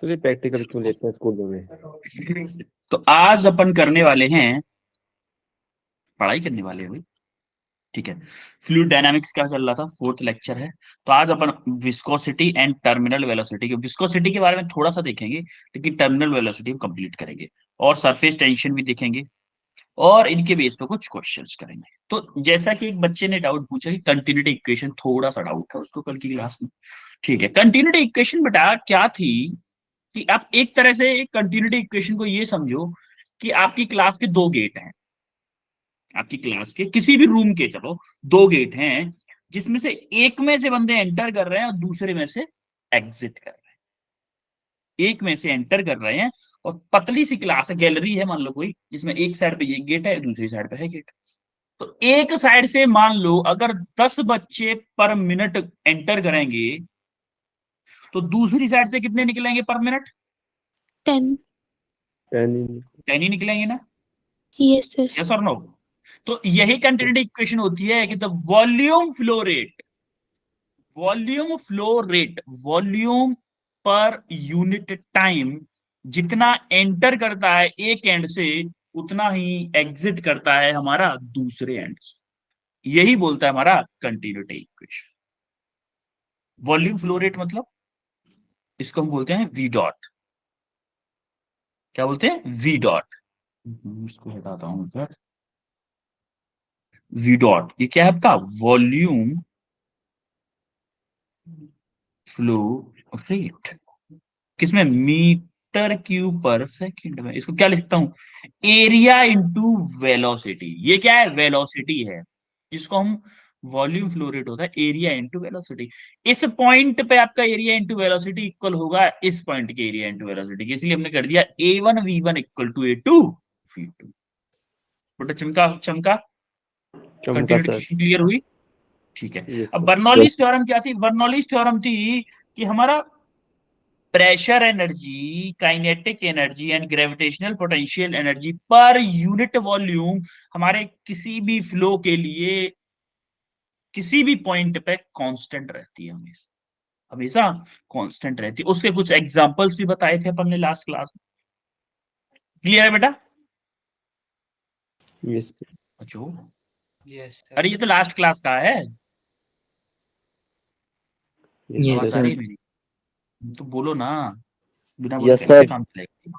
Sir practical क्यों लेते हैं स्कूलों में? तो आज अपन करने वाले हैं, पढ़ाई करने वाले हैं भाई। ठीक है, फ्लूइड डायनामिक्स क्या चल रहा था, फोर्थ लेक्चर है। तो आज अपन विस्कोसिटी एंड टर्मिनल वेलोसिटी के, विस्कोसिटी के बारे में थोड़ा सा देखेंगे, लेकिन टर्मिनल वेलोसिटी कंप्लीट करेंगे, और सरफेस टेंशन भी देखेंगे, और इनके बेस पे कुछ क्वेश्चंस करेंगे। तो जैसा कि एक बच्चे ने डाउट पूछा कि कंटिन्यूटी इक्वेशन, थोड़ा सा डाउट है उसको कल की क्लास में। ठीक है, कंटिन्यूटी इक्वेशन बेटा क्या थी, कि आप एक तरह से कंटिन्यूटी इक्वेशन को ये समझो कि आपकी क्लास के दो गेट हैं, आपकी क्लास के किसी भी रूम के, चलो दो गेट हैं, जिसमें से एक में से बंदे एंटर कर रहे हैं और दूसरे में से एग्जिट कर रहे हैं। एक में से एंटर कर रहे हैं और पतली सी क्लास है, गैलरी है मान लो कोई, जिसमें एक साइड पे ये गेट है, दूसरी साइड पे है गेट। तो एक साइड से मान लो अगर 10 बच्चे पर मिनट एंटर करेंगे, तो दूसरी साइड से कितने निकलेंगे पर मिनट? 10। 10 ही निकलेंगे ना? Yes sir. यस और नो? तो यही कंटिन्यूटी इक्वेशन होती है कि the volume per unit time, जितना एंटर करता है एक एंड से उतना ही एग्जिट करता है हमारा दूसरे एंड से। यही बोलता है हमारा continuity equation. Volume flow rate मतलब इसको हम बोलते हैं वी डॉट। क्या बोलते हैं? V dot. इसको हटाता हूं सर। वी डॉट ये क्या है आपका? Volume flow rate. किसमें? मीटर क्यूब पर सेकंड में। इसको क्या लिखता हूं? Area into velocity. ये क्या है? वेलोसिटी है, जिसको हम वॉल्यूम फ्लो रेट होता है एरिया इंटू वेलोसिटी। इस पॉइंट पे आपका एरिया इंटू वेलोसिटी इक्वल होगा इस पॉइंट के एरिया इंटू वेलोसिटी के, इसलिए हमने कर दिया A1V1 इक्वल टू A2V2। बेटा चमका चमका, चमका सर। कंटिन्यूटी क्लियर हुई? ठीक है। यस अब सर। बर्नौलीज थ्योरम क्या थी? बर्नौलीज थ्योरम थी कि हमारा pressure energy, kinetic energy and gravitational potential energy per unit volume हमारे किसी भी फ्लो के लिए किसी भी पॉइंट पे कांस्टेंट रहती है, हमेशा हमेशा कांस्टेंट रहती है। उसके कुछ एग्जांपल्स भी बताए थे अपन ने लास्ट क्लास में। क्लियर है बेटा? यस अच्छा, यस अरे ये तो लास्ट क्लास का है। यस Yes, आवाज सर। आ sir. रही है मेरी? तो बोलो ना, बिना बोले यस कैसे सर। काम चलेगा?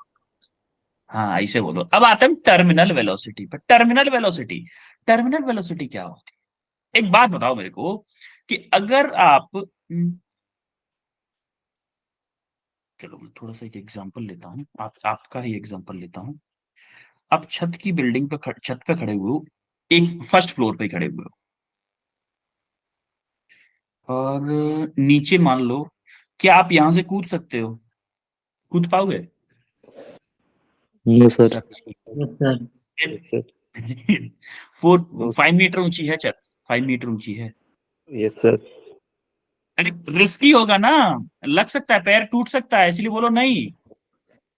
हाँ ऐसे बोलो। अब आते हैं टर्मिनल वेलोसिटी पर। टर्मिनल वेलोसिटी क्या होती है? एक बात बताओ मेरे को, कि अगर आप चलो मैं थोड़ा सा एक एग्जांपल लेता हूँ, आपका ही एग्जांपल लेता हूँ। आप छत की बिल्डिंग पे छत पे खड़े हुए हो, एक फर्स्ट फ्लोर पे खड़े हुए हो, और नीचे मान लो, क्या आप यहां से कूद सकते हो? कूद पाओगे? No sir. Sir Yes, sir. Yes sir. 5 मीटर ऊंची है छत, 5 मीटर ऊंची है। Yes sir. अरे रिस्की होगा ना, लग सकता है, पैर टूट सकता है, इसलिए बोलो नहीं,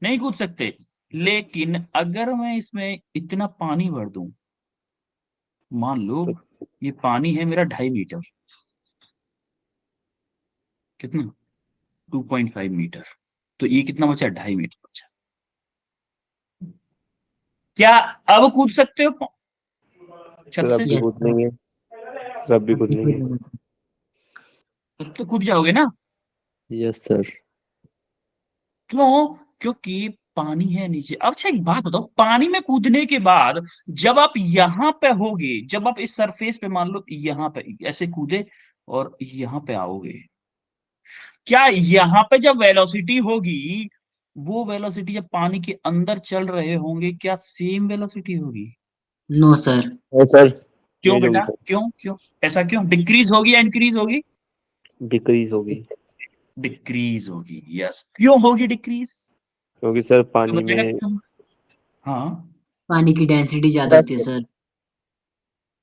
नहीं कूद सकते। लेकिन अगर मैं इसमें इतना पानी भर दूं, मान लो ये पानी है मेरा 2.5 मीटर, कितना? 2.5 मीटर। तो ये कितना बचा? 2.5 मीटर बचा। क्या अब कूद सकते हो छत सर अब से? भी Yes, कूद sir. लेंगे। सर अब भी कूद लेंगे। अब तो कूद जाओगे ना? Yes sir. क्यों? क्योंकि पानी है नीचे। अब अच्छा एक बात बताओ, पानी में कूदने के बाद जब आप यहां पे होगे, जब आप इस सरफेस पे मान लो यहां पे ऐसे कूदे और यहां पे आओगे, क्या यहां पे जब वेलोसिटी होगी, वो वेलोसिटी जब पानी के अंदर चल रहे होंगे, क्या सेम वेलोसिटी होगी? No, sir. है सर। क्यों चेंज होगी बेटा? सर। क्यों क्यों ऐसा क्यों? डिक्रीज होगी या इंक्रीज होगी? डिक्रीज होगी। डिक्रीज होगी। यस, क्यों होगी डिक्रीज? क्योंकि सर तो पानी बचेगा में क्यों? हाँ, पानी की डेंसिटी ज्यादा होती है सर।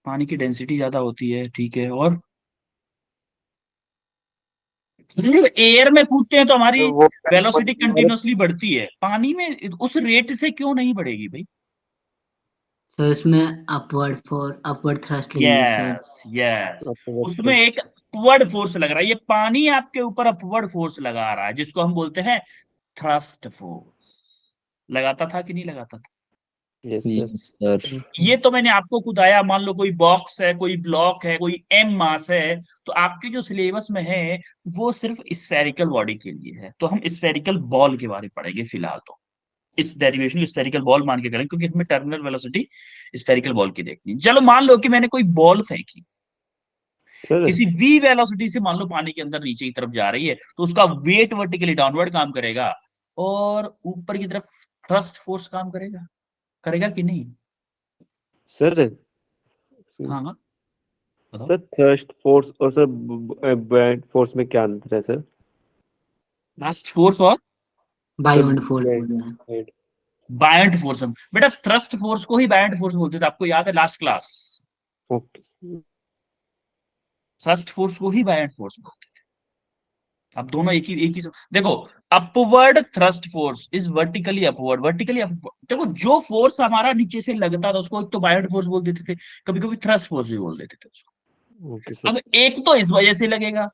पानी की डेंसिटी ज्यादा होती है, ठीक है, और एयर में कूदते हैं तो हमारी वो वेलोसिटी कंटिन्यूअसली बढ़ती है, पानी में उस रेट से क्यों नहीं बढ़ेगी भाई? तो इसमें अपवर्ड थ्रस्ट लगेगी सर। यस यस, उसमें एक अपवर्ड फोर्स लग रहा है, ये पानी आपके ऊपर अपवर्ड फोर्स लगा रहा है, जिसको हम बोलते हैं थ्रस्ट फोर्स। लगाता था कि नहीं लगाता था? Yes sir. Yes sir. ये तो मैंने आपको खुद आया, मान लो कोई बॉक्स है, कोई ब्लॉक है, कोई एम मास है, तो आपके जो सिलेबस में है वो सिर्फ स्फेरिकल बॉडी के लिए है। तो हम स्फेरिकल बॉल के बारे में पढ़ेंगे फिलहाल। तो इस डेरिवेशन को स्फेरिकल बॉल मान के करेंगे, क्योंकि हमें टर्मिनल वेलोसिटी स्फेरिकल बॉल की देखनी है। चलो मान लो कि मैंने कोई बॉल फेंकी सर किसी v वेलोसिटी से, मान लो पानी के अंदर नीचे की तरफ जा रही है, तो उसका वेट वर्टिकली डाउनवर्ड काम करेगा और ऊपर की तरफ थ्रस्ट फोर्स काम करेगा। करेगा कि नहीं? सर हाँ हाँ, बताओ। सर थ्रस्ट फोर्स और सर बैंड फोर्स में क्या अंतर है सर? थ्रस्ट फोर्स और बायोंड फोर्स बैंड- बोल रहे हैं। बैंड। Buoyant force. बेटा थ्रस्ट फोर्स को ही बायंट फोर्स बोलते थे, आपको याद है last class? Okay thrust force को ही बायंट फोर्स बोलते थे। अब दोनों एक ही देखो, upward thrust force is vertically upward. Vertically देखो, जो फोर्स हमारा नीचे से लगता था उसको एक तो बायंट फोर्स बोल देते थे, कभी कभी थ्रस्ट फोर्स भी बोल देते थे उसको। Okay sir. अब एक तो इस वजह से लगेगा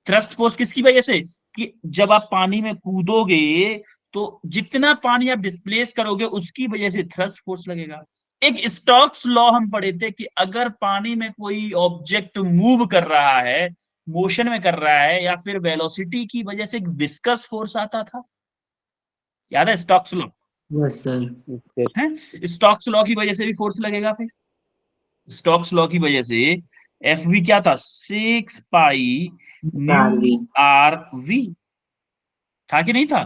थ्रस्ट फोर्स, किसकी वजह से? कि जब आप पानी में कूदोगे तो जितना पानी आप डिस्प्लेस करोगे उसकी वजह से थ्रस्ट फोर्स लगेगा। एक स्टोक्स लॉ हम पढ़े थे कि अगर पानी में कोई ऑब्जेक्ट मूव कर रहा है, मोशन में कर रहा है, या फिर वेलोसिटी की वजह से एक विस्कस फोर्स आता था, याद है Stokes law? Yes sir. Sir है, स्टोक्स लॉ की वजह से भी फोर्स लगेगा। फिर स्टोक्स लॉ की वजह से एफ वी क्या था? 6 पाई आरवी। म्यू आर वी, था कि नहीं था?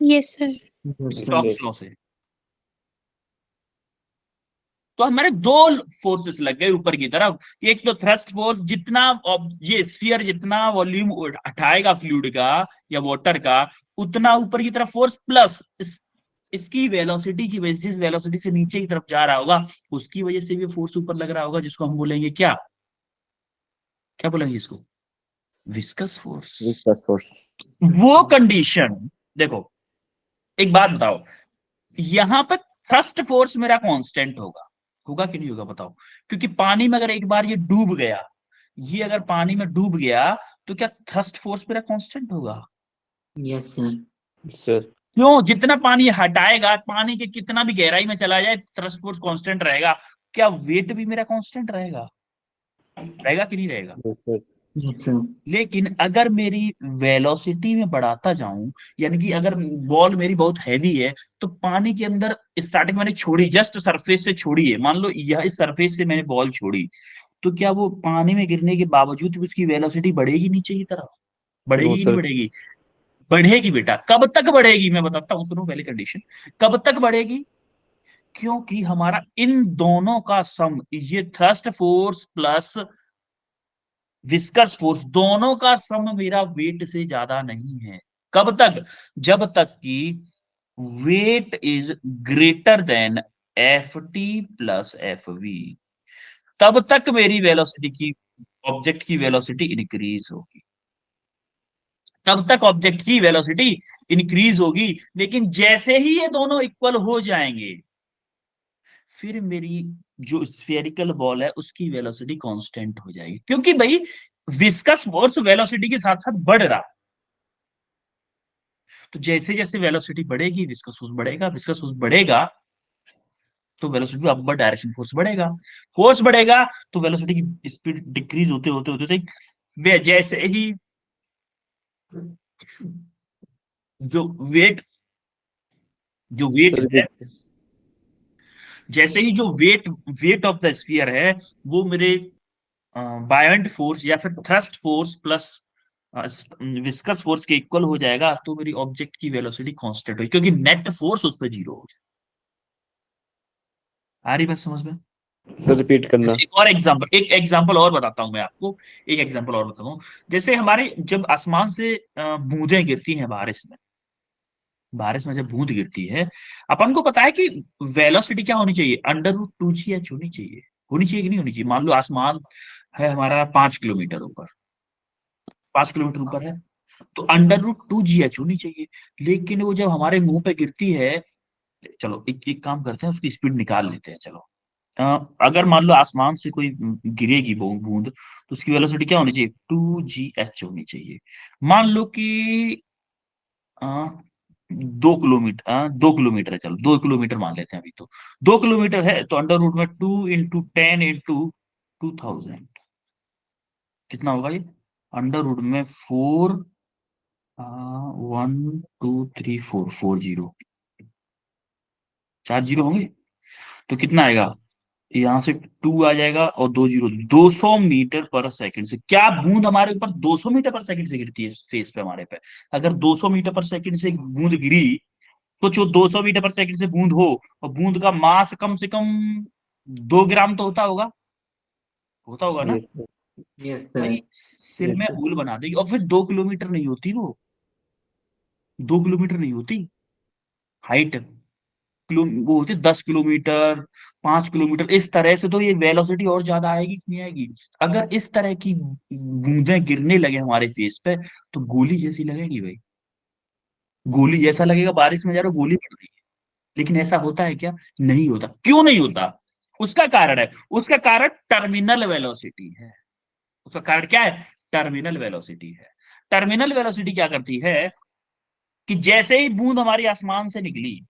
Yes, sir. Yes sir. Stokes law से तो हमारे दो फोर्सेस लग गए ऊपर की तरफ। एक तो थ्रस्ट फोर्स, जितना ये स्फीयर जितना वॉल्यूम उठाएगा फ्लूइड का या वाटर का, उतना ऊपर की तरफ फोर्स, प्लस इसकी वेलोसिटी की वजह से, जिस वेलोसिटी से नीचे की तरफ जा रहा होगा उसकी वजह से भी फोर्स ऊपर लग रहा होगा, जिसको हम बोलेंगे क्या? क्या बोलेंगे इसको? Viscous force. Viscous force. वो कंडीशन, देखो एक बात बताओ, यहां पर थ्रस्ट फोर्स मेरा कांस्टेंट होगा, होगा कि नहीं होगा बताओ? क्योंकि पानी में अगर एक बार ये डूब गया, ये अगर पानी में डूब गया, तो क्या थ्रस्ट फोर्स मेरा कांस्टेंट होगा? Yes sir. सर क्यों? जितना पानी हटाएगा, पानी के कितना भी गहराई में चला जाए, थ्रस्ट फोर्स कांस्टेंट रहेगा। क्या वेट भी मेरा कांस्टेंट रहेगा? रहेगा कि नहीं रहेगा? Yes sir. Yes sir. लेकिन अगर मेरी वेलोसिटी में बढ़ाता जाऊं, यानी कि अगर बॉल मेरी बहुत हैवी है, तो पानी के अंदर स्टार्टिंग मैंने छोड़ी, जस्ट सरफेस से छोड़ी है, मान लो यह इस सरफेस से मैंने बॉल छोड़ी, तो क्या वो पानी में गिरने के बावजूद भी उसकी वेलोसिटी बढ़ेगी नीचे की तरफ? नो बढ़ेगी कि नहीं सर। बढ़ेगी? बढ़ेगी बेटा। कब तक बढ़ेगी मैं बताता हूँ, सुनो पहले कंडीशन। कब तक बढ़ेगी? क्योंकि हमारा इन दोनों का सम, ये thrust force plus viscous force, दोनों का सम मेरा वेट से ज्यादा नहीं है। कब तक? जब तक कि weight is greater than F T plus F V, तब तक मेरी वेलोसिटी की, ऑब्जेक्ट की वेलोसिटी इंक्रीज होगी। तब तक ऑब्जेक्ट की वेलोसिटी इंक्रीज होगी। लेकिन जैसे ही ये दोनों इक्वल हो जाएंगे, फिर मेरी जो स्फेरिकल बॉल है उसकी वेलोसिटी कांस्टेंट हो जाएगी, क्योंकि भाई विस्कस फोर्स वेलोसिटी के साथ साथ बढ़ रहा। तो जैसे जैसे वेलोसिटी बढ़ेगी विस्कस फोर्स बढ़ेगा, विस्कस फोर्स बढ़ेगा तो वेलोसिटी अपवर्ड डायरेक्शन फोर्स बढ़ेगा, फोर्स बढ़ेगा तो वेलोसिटी की स्पीड डिक्रीज होते होते होते होते जैसे ही जो वेट जो वेट सर है, जैसे ही जो वेट ऑफ द स्फीयर है वो मेरे बायंट फोर्स या फिर thrust force plus viscous force के इक्वल हो जाएगा, तो मेरी ऑब्जेक्ट की वेलोसिटी कांस्टेंट होगी, क्योंकि नेट फोर्स उस पर जीरो हो जाए। आ रही बात समझ में? सर रिपीट करना। जैसे एक एग्जांपल और बताता हूं मैं आपको, एक एग्जांपल और बताता हूं। जैसे हमारे जब आसमान से बूंदें गिरती हैं बारिश में, बारिश में जब बूंद गिरती है, अपन को पता है कि वेलोसिटी क्या होनी चाहिए? √2gh होनी चाहिए। होनी चाहिए कि नहीं होनी चाहिए? मान लो आसमान है हमारा 5 किलोमीटर ऊपर, 5 किलोमीटर ऊपर है, तो √2gh होनी चाहिए। लेकिन वो जब हमारे मुंह पे गिरती है, चलो एक एक काम करते हैं, उसकी स्पीड निकाल लेते हैं। चलो अगर मान लो आसमान से कोई गिरेगी बूंद, तो उसकी वेलोसिटी क्या होनी चाहिए? 2gh होनी चाहिए। मान लो कि 2 किलोमीटर, 2 किलोमीटर है, चलो 2 किलोमीटर मान लेते हैं अभी तो। 2 किलोमीटर है तो अंडर रूट में 2 × 10 × 2000 कितना होगा ये? अंडर रूट में 4, 1 2 3 4, 4 जीरो, 4 जीरो होंगे तो कितना आएगा? यहाँ से 2 आ जाएगा और 2 जीरो, 200 मीटर पर सेकंड से। क्या बूंद हमारे ऊपर 200 मीटर पर सेकंड से गिरती है फेस पे हमारे पे? अगर 200 मीटर पर सेकंड से बूंद गिरी, सोचो 200 मीटर पर सेकंड से बूंद हो और बूंद का मास कम से कम 2 ग्राम तो होता होगा ना? Yes sir. Yes sir. भाई सिर यस में सर। होल बना देगी और फिर 2 किलोमीटर नहीं होती वो, 2 किलोमीटर नहीं होती हाइट। वो होती 10 किलोमीटर, 5 किलोमीटर, इस तरह से। तो ये वेलोसिटी और ज्यादा आएगी कि नहीं आएगी? अगर इस तरह की बूंदें गिरने लगे हमारे फेस पे तो गोली जैसी लगेगी भाई, गोली जैसा लगेगा, बारिश में जा रहा गोली पड़ रही है। लेकिन ऐसा होता है क्या? नहीं होता। क्यों नहीं होता? उसका कारण है, उसका कारण टर्मिनल वेलोसिटी है। उसका कारण क्या है? टर्मिनल वेलोसिटी है। टर्मिनल वेलोसिटी क्या करती है कि जैसे ही बूंद हमारी आसमान से निकली,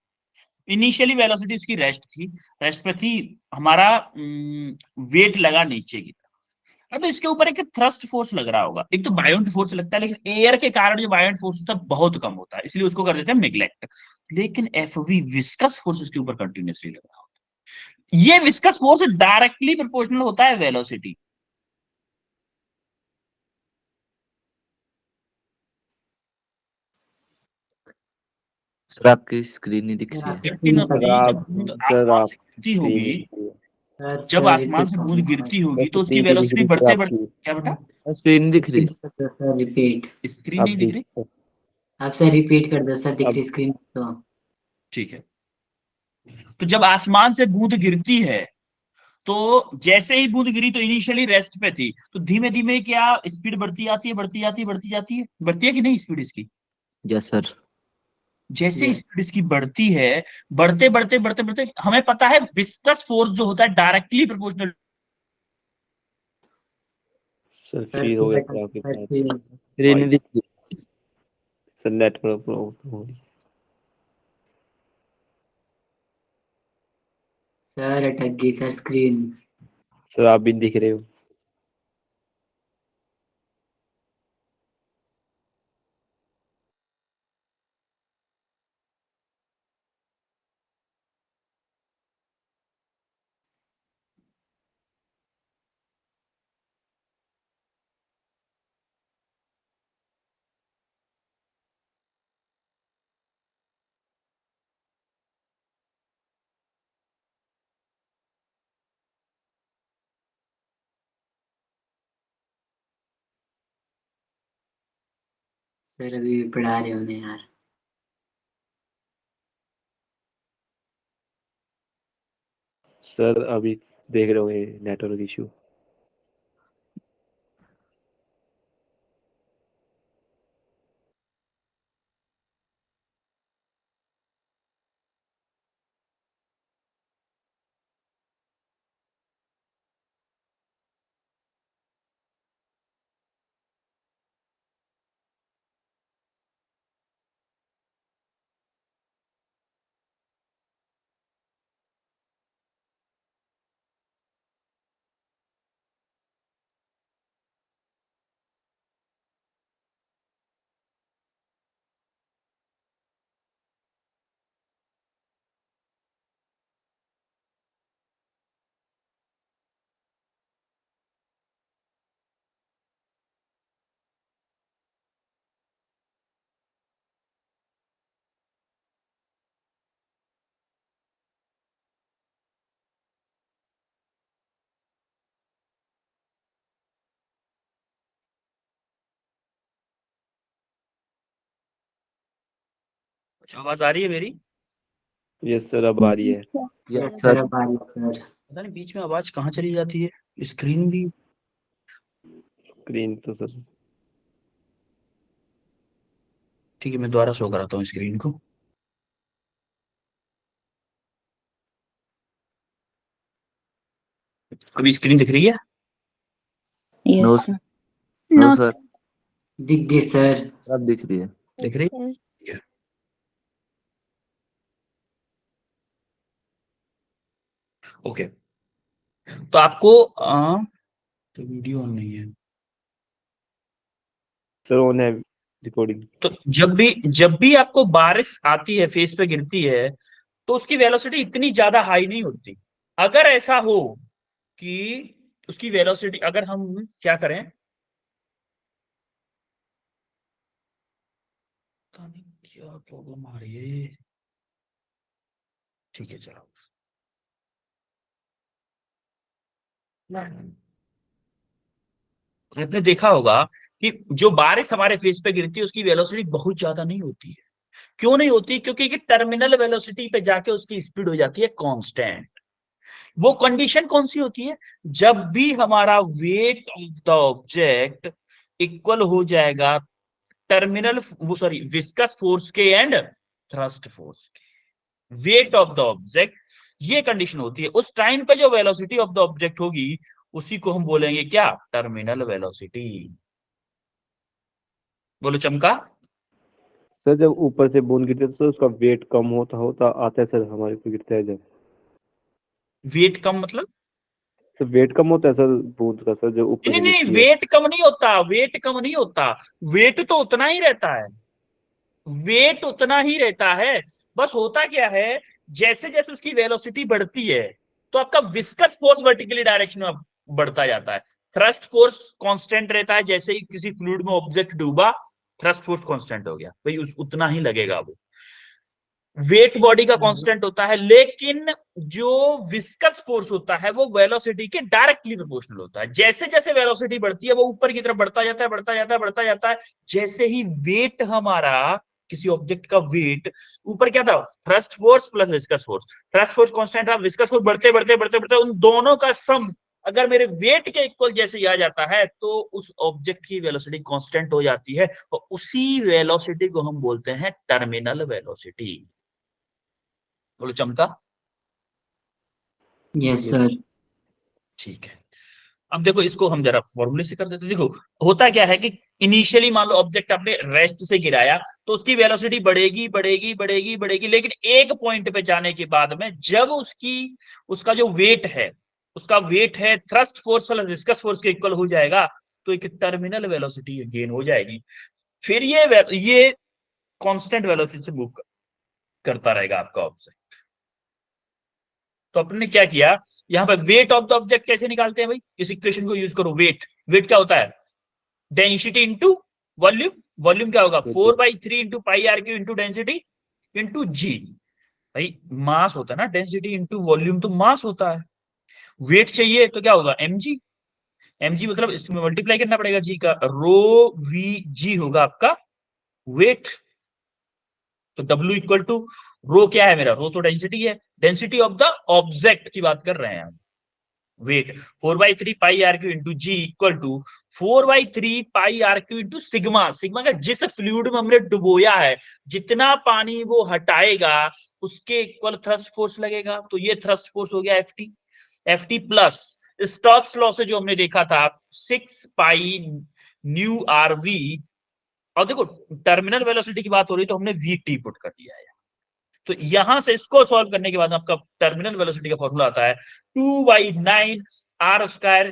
इनिशियली वेलोसिटी उसकी रेस्ट पे थी, हमारा वेट लगा नीचे की तरफ। अब इसके ऊपर एक थ्रस्ट फोर्स लग रहा होगा, एक तो बायोंट फोर्स लगता है, लेकिन एयर के कारण जो बायोंट फोर्स होता है बहुत कम होता है, इसलिए उसको कर देते हैं नेग्लेक्ट। लेकिन एफवी विस्कस फोर्स उसके ऊपर कंटिन्यूसली लग रहा होता है। ये विस्कस फोर्स डायरेक्टली प्रोपोर्शनल होता है वेलोसिटी। सर आपकी स्क्रीन नहीं दिख सर रही है। आपकी स्क्रीन पर कंटिन्यूसली जब आप बूंद सर आसमान आप से गिरती स्क्रीन होगी, नहीं दिख रही है। सर जब सर आसमान रिपीट से बूंद गिरती सर होगी तो उसकी स्क्रीन तो दिख वेलोसिटी रही है सर बढ़ते बढ़ते, आपकी। क्या बेटा? स्क्रीन नहीं दिख रही। Sir repeat. स्क्रीन आप नहीं दिख दिख रही? सर। आप सर रिपीट कर दो सर, दिख अब रही स्क्रीन तो। ठीक है। तो जब आसमान से बूंद गिरती है तो जैसे ही बूंद गिरी तो इनिशियली रेस्ट पे थी, तो धीमे धीमे क्या स्पीड बढ़ती आती है, बढ़ती जाती है, बढ़ती जाती है, बढ़ती है कि नहीं स्पीड इसकी? Yes sir. जैसे ही यस स्पीड इसकी बढ़ती है, बढ़ते बढ़ते बढ़ते बढ़ते हमें पता है विस्कस फोर्स जो होता है directly proportional. Sir sir free हो गया सर आपके सर साथ। स्क्रीन नहीं दिख रही। सर नेटवर्क प्रॉब्लम हो रही है। सर अटक गई सर स्क्रीन। सर आप भी दिख रहे हो। सर अभी भी पढ़ा रहे होने यार। सर अभी देख रहे होंगे नेटवर्क इशू। अच्छा, आवाज आ रही है मेरी? यस सर अब आ रही है। Yes yes sir sir. अब आ रही है सर। पता नहीं बीच में आवाज कहाँ चली जाती है, स्क्रीन भी। स्क्रीन तो सर ठीक है, मैं दोबारा शो कराता हूँ स्क्रीन को। अभी स्क्रीन दिख रही है? No Yes, sir. sir. No No, sir. sir. दिख गई सर। अब दिख रही है। दिख रही है? ठीक है। ओके, तो आपको तो वीडियो ऑन नहीं है, सर ऑन है रिकॉर्डिंग। तो जब भी आपको बारिश आती है, फेस पे गिरती है, तो उसकी वेलोसिटी इतनी ज्यादा हाई नहीं होती। अगर ऐसा हो कि उसकी वेलोसिटी, अगर हम क्या करें, पता नहीं क्या प्रॉब्लम आ रही है, ठीक है चलो। आपने देखा होगा कि जो बारिश हमारे फेस पे गिरती है उसकी वेलोसिटी बहुत ज्यादा नहीं होती है। क्यों नहीं होती? क्योंकि टर्मिनल वेलोसिटी पे जाके उसकी स्पीड हो जाती है कांस्टेंट। वो कंडीशन कौन सी होती है? जब भी हमारा weight of the object equal हो जाएगा टर्मिनल, वो सॉरी, विस्कस फोर्स के एंड थ्रस्ट फोर्स के, वेट ऑफ द ऑब्जेक्ट, ये कंडीशन होती है। उस टाइम पे जो वेलोसिटी ऑफ द ऑब्जेक्ट होगी उसी को हम बोलेंगे क्या? Terminal velocity. बोलो चमका। सर जब ऊपर से बूंद गिरती है तो उसका वेट कम होता होता आता है सर, हमारे पे गिरता है जब। वेट कम मतलब? सर वेट कम होता है सर बूंद का, सर जब ऊपर नहीं से नहीं, गिरती है। वेट कम नहीं होता, वेट कम नहीं होता, वेट तो उतना ही रहता है, वेट उतना ही रहता है। बस होता क्या है, जैसे जैसे उसकी वेलोसिटी बढ़ती है तो आपका विस्कस फोर्स वर्टिकली डायरेक्शन में बढ़ता जाता है। थ्रस्ट फोर्स कांस्टेंट रहता है, जैसे ही किसी फ्लूइड में ऑब्जेक्ट डूबा थ्रस्ट फोर्स कांस्टेंट हो गया भाई, उतना ही लगेगा वो। वेट बॉडी का कांस्टेंट होता है, लेकिन जो विस्कस फोर्स होता है वो वेलोसिटी के डायरेक्टली प्रोपोर्शनल होता है। जैसे जैसे वेलोसिटी बढ़ती है वो ऊपर की तरफ बढ़ता जाता है, बढ़ता जाता है, बढ़ता जाता है। जैसे ही वेट हमारा, किसी ऑब्जेक्ट का वेट, ऊपर क्या था? Thrust force plus viscous force, thrust force constant था, विस्कस फोर्स बढ़ते बढ़ते बढ़ते बढ़ते, उन दोनों का सम अगर मेरे वेट के इक्वल जैसे ही आ जाता है तो उस ऑब्जेक्ट की वेलोसिटी कांस्टेंट हो जाती है, और उसी वेलोसिटी को हम बोलते हैं टर्मिनल वेलोसिटी। बोलो चमका। Yes sir. ठीक है, अब देखो इसको हम जरा फॉर्मूले से कर देते हैं। देखो होता क्या है कि इनिशियली मान लो ऑब्जेक्ट आपने रेस्ट से गिराया तो उसकी वेलोसिटी बढ़ेगी बढ़ेगी बढ़ेगी बढ़ेगी, लेकिन एक पॉइंट पे जाने के बाद में जब उसका जो वेट है, उसका वेट है thrust force plus viscous force के इक्वल हो जाएगा, तो एक टर्मिनल वेलोसिटी गेन हो जाएगी। फिर ये कांस्टेंट वेलोसिटी से मूव करता रहेगा आपका ऑब्जेक्ट। तो अपने क्या किया, यहां पर वेट ऑफ द ऑब्जेक्ट कैसे निकालते हैं भाई? इस इक्वेशन को यूज करो। वेट क्या होता है? Density into volume. वॉल्यूम क्या होगा? 4/3 into pi R cube into density into G. भाई मास होता है ना, डेंसिटी इंटू वॉल्यूम तो मास होता है। वेट चाहिए तो क्या होगा? mg। mg मतलब इसमें मल्टीप्लाई करना पड़ेगा जी का, रो वी जी होगा आपका वेट। तो W इक्वल टू रो क्या है मेरा? रो तो डेंसिटी है, डेंसिटी ऑफ द ऑब्जेक्ट की बात कर रहे हैं हम। Weight 4/3 pi R cube into G equal to 4/3 pi R cube into sigma. Sigma का जिस फ्लूइड में हमने डुबोया है, जितना पानी वो हटाएगा उसके इक्वल थ्रस्ट फोर्स लगेगा। तो ये थ्रस्ट फोर्स हो गया F T plus Stokes law से जो हमने देखा था 6 पाई न्यू आर वी। और देखो टर्मिनल वेलोसिटी की बात हो रही तो हमने वी टी पुट कर दिया है। तो यहां से इसको सॉल्व करने के बाद आपका टर्मिनल वेलोसिटी का फॉर्मूला आता है 2/9 आर स्क्वायर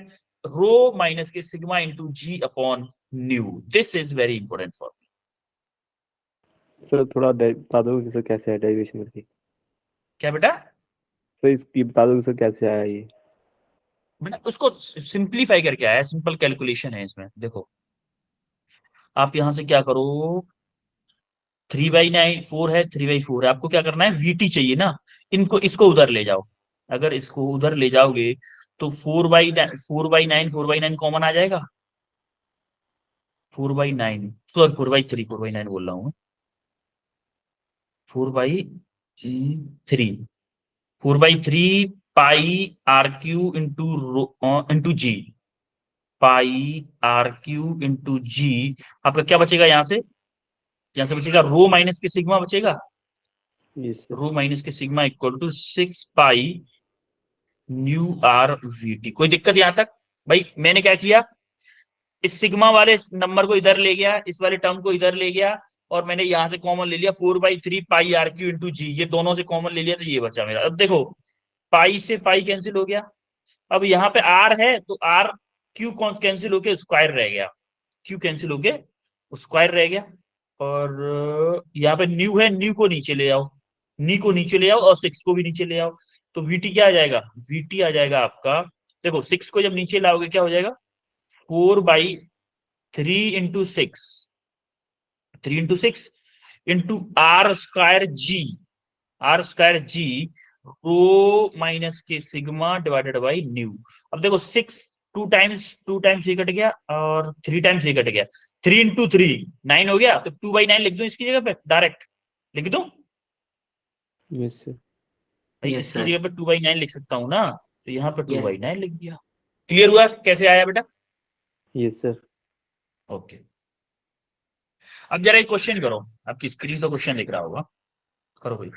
रो माइनस के sigma into G upon nu. This is very important for sir थोड़ा बता दो कि सर कैसे है डेरिवेशन करके। क्या बेटा? सर इसकी बता दो कि सर कैसे आया ये। मैंने उसको सिंप्लीफाई करके आया, सिंपल कैलकुलेशन है इसमें। देखो आप यहां से क्या करो, 3/9 4 है, 3/4 है, आपको क्या करना है? वीटी चाहिए ना, इनको इसको उधर ले जाओ। अगर इसको उधर ले जाओगे तो 4/9 कॉमन आ जाएगा। 4/9 सॉरी 4/3 बोल रहा हूँ। 4/3 4/3 pi R cube into G, pi R cube into G. आपका क्या बचेगा यहां से बचेगा रो माइनस के सिग्मा बचेगा। Yes sir. रो माइनस के sigma equal to 6 pi nu R V T. कोई दिक्कत यहां तक? भाई मैंने क्या किया, इस सिग्मा वाले नंबर को इधर ले गया, इस वाले टर्म को इधर ले गया, और मैंने यहां से कॉमन ले लिया 4/3 पाई आर क्यू इंटू जी। ये दोनों से कॉमन ले लिया तो ये बचा मेरा। अब देखो पाई से पाई कैंसिल हो गया। अब यहाँ पे आर है तो आर क्यू कैंसिल होके स्क्वायर रह गया, क्यू कैंसिल होके स्क्वायर रह गया। और यहाँ पे न्यू है, न्यू को नीचे ले आओ, नी को नीचे ले आओ और 6 को भी नीचे ले आओ। तो वीटी क्या आ जाएगा, वीटी आ जाएगा आपका, देखो 6 को जब नीचे लाओगे क्या हो जाएगा, 4/3 × 6, 3 × 6 into R square G, R square G rho minus के सिग्मा डिवाइडेड बाई न्यू। अब देखो 6 2 टाइम्स ये कट गया और 3 टाइम्स ये कट गया, 3 × 3 9 हो गया। तो 2/9 लिख दूं इसकी जगह पे, डायरेक्ट लिख दूं, यस सर। भाई Yes, इसकी sir. जगह पे 2/9 लिख सकता हूँ ना, तो यहाँ पे Yes. 2/9 लिख दिया। क्लियर हुआ कैसे आया बेटा? Yes sir. ओके, अब जरा एक क्वेश्चन करो, आपकी स्क्रीन पर क्वेश्चन दिख रहा होगा, करो भाई।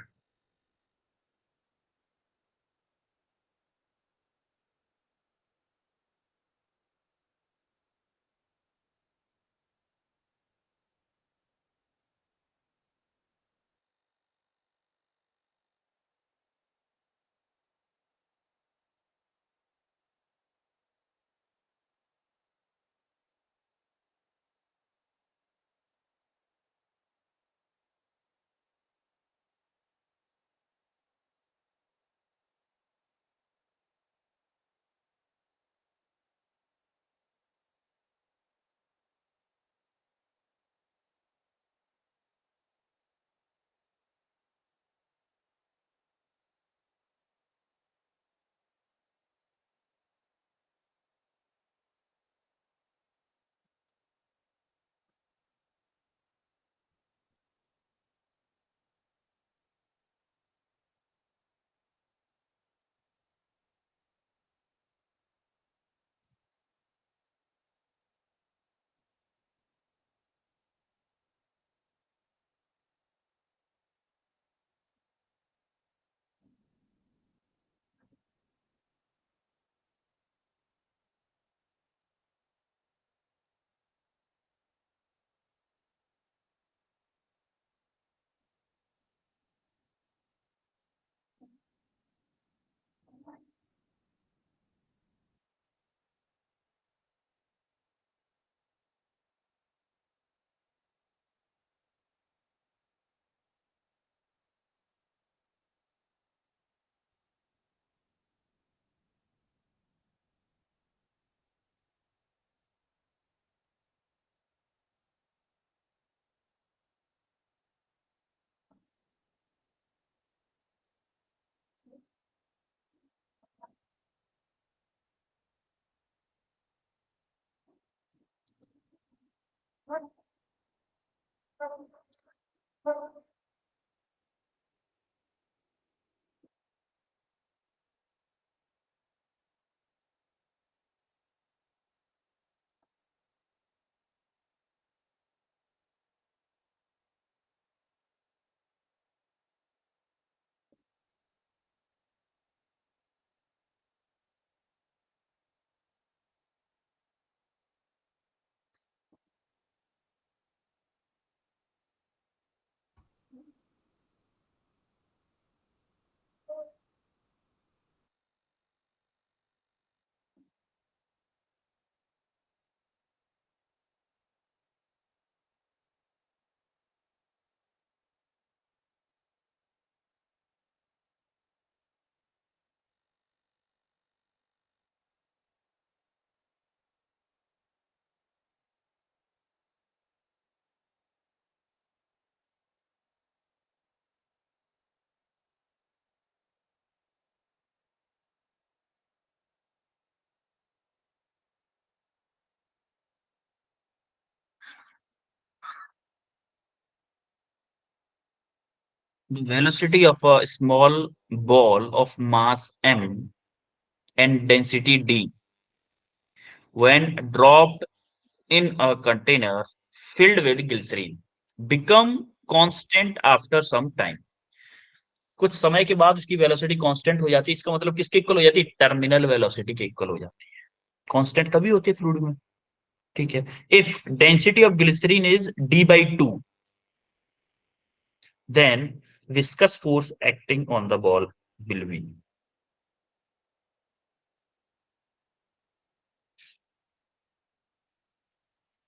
The velocity of a small ball of mass m and density d when dropped in a container filled with glycerine become constant after some time। कुछ समय के बाद उसकी वेलोसिटी कांस्टेंट हो जाती है, इसका मतलब किसके इक्वल हो जाती है, टर्मिनल वेलोसिटी के इक्वल हो जाती है। कांस्टेंट तभी होती है फ्लूइड में, ठीक है। If density of glycerine is d/2 then viscous force acting on the ball will be,